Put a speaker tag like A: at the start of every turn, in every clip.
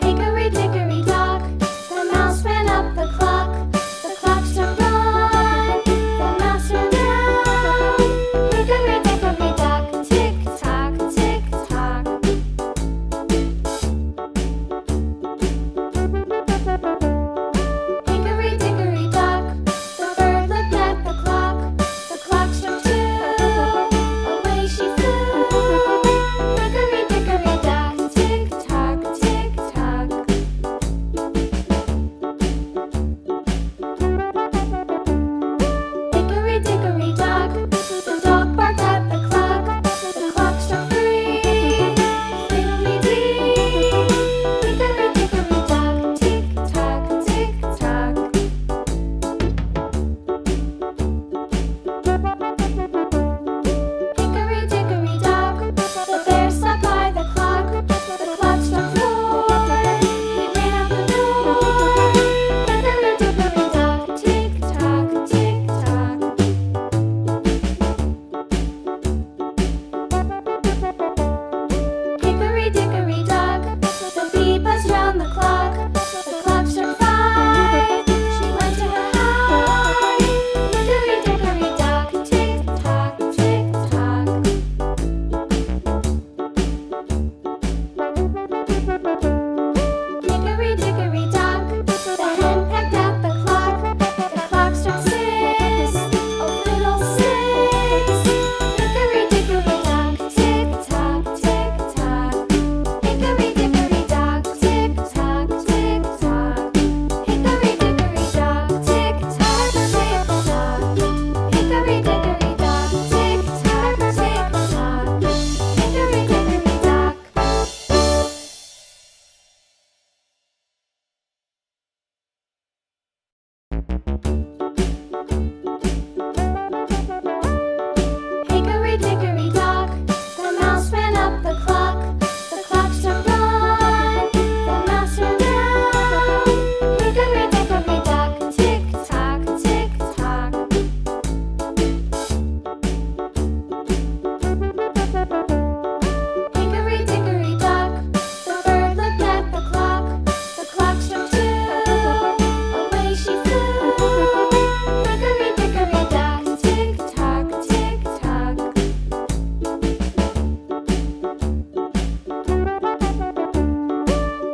A: Hickory dickory dock, the mouse ran up the clock. The clock struck one, the mouse ran down. Hickory dickory dock, tick tock, tick tock. Hickory dickory dock, the bird looked at the clock. The clock struck two, away she flew. Hickory dickory dock, tick tock, tick tock. Hickory dickory dock, the dog barked at the clock. The clock struck three, fiddly-dee. Hickory dickory dock, tick tock, tick tock. Hickory dickory dock, the bear sat by the clock. The clock struck four, he ran out the door. Hickory dickory dock, tick tock, tick tock. Hickory dickory dock, the bee buzzed round the clock. The clock struck five, she went to her hive. Hickory dickory dock, tick tock, tick tock. Hickory dickory dock, the hen pecked at the clock. The clock struck six, oh fiddlesticks. Hickory dickory dock, tick tock, tick tock. Hickory dickory dock, tick tock, tick tock. Hickory dickory dock, tick tock, tick tock. Hickory dickory dock, tick tock, tick tock. Hickory dickory dock. Hickory dickory dock, the mouse ran up the clock. The clock struck one, the mouse ran down. Hickory dickory dock, tick tock, tick tock. Hickory dickory dock, the bird looked at the clock. The clock struck two, away she flew. Hickory dickory dock, tick tock, tick tock.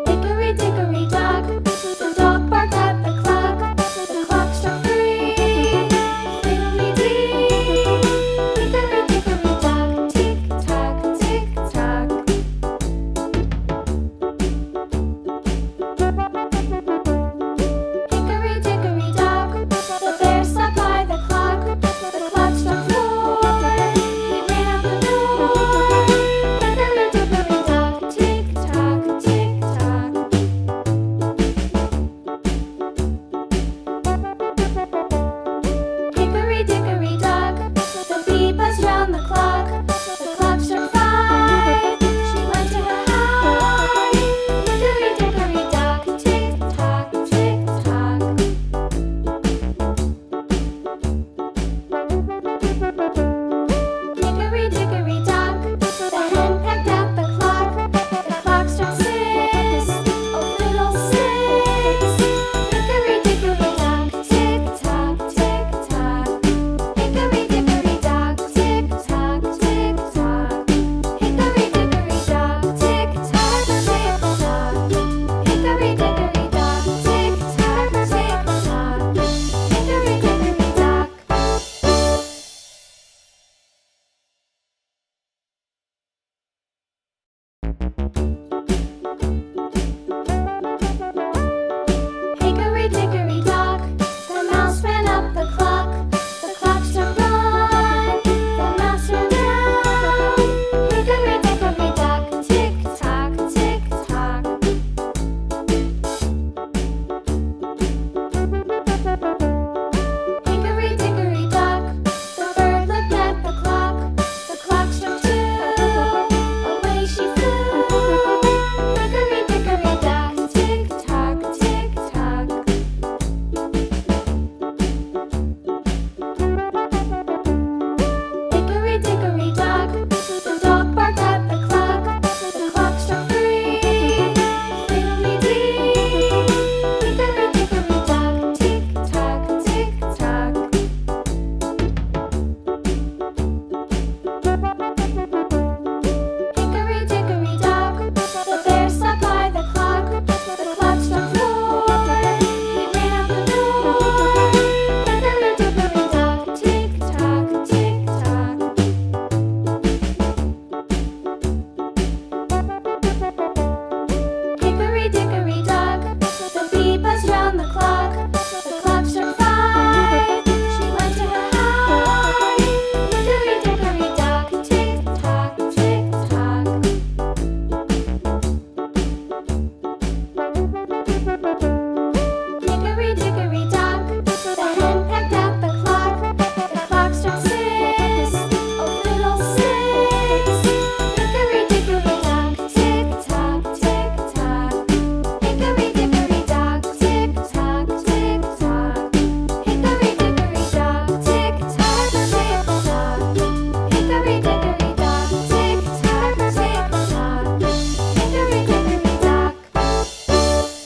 A: Hickory dickory dock, the dog barked at the clock. The clock struck three, fiddly-dee. Hickory dickory dock, tick tock, tick tock. Hickory dickory dock, the bear sat by the clock. The clock struck four, he ran out the door. Hickory dickory dock, tick tock, tick tock. Hickory dickory dock, the bee buzzed round the clock. The clock struck five, she went to her hive. Hickory dickory dock, tick tock, tick tock. Hickory dickory dock, the hen pecked at the clock. The clock struck six, oh fiddlesticks. Hickory dickory dock, tick tock, tick tock. Hickory dickory dock, tick tock, tick tock. Hickory dickory dock, tick tock, tick tock. Hickory dickory dock, tick tock, tick tock. Hickory dickory dock.